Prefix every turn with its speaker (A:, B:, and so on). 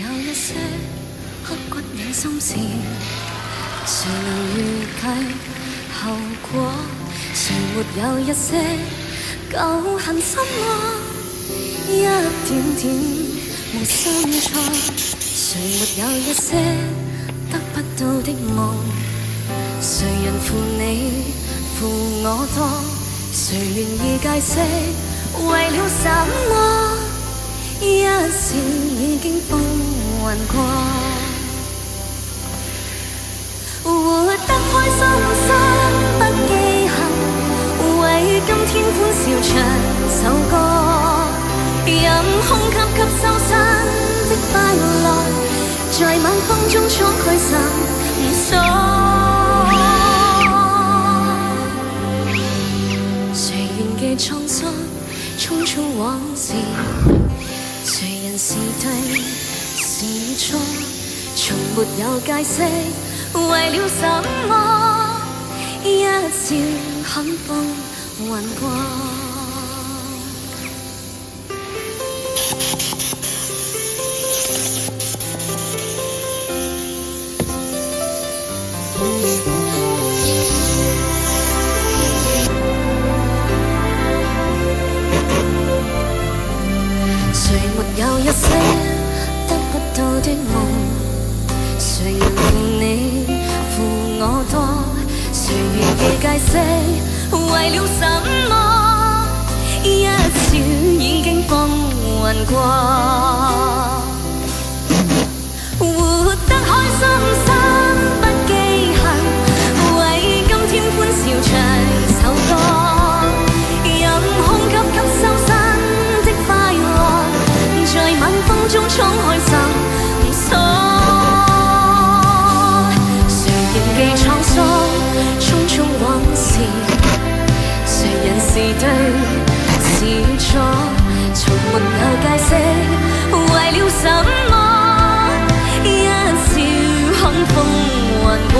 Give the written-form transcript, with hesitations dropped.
A: 有一些刻骨銘心事，誰能預計後果？誰沒有一些舊恨心愛，一點點無心錯？誰沒有一些得不到的夢？誰人負你負我多？誰願意解釋為了什麼？一笑已經風雲過，活得開心心不記恨，為今天歡笑唱首歌，任空吸收新的快樂，在晚風中敞開心鎖。誰願記滄桑匆匆往事？誰人是對是錯？從沒有解釋為了什麼？一笑看風雲過。有一些得不到的夢，誰人負你負我多？誰願意解釋為了什麼？一笑已經風雲過，活得開心心不記恨，為今天歡笑唱首歌，任空吸收新的快樂，在晚風中敞開心鎖。誰仍記滄桑匆匆往事？誰人是對是錯？從沒有解釋為了什麼？一笑看風雲過。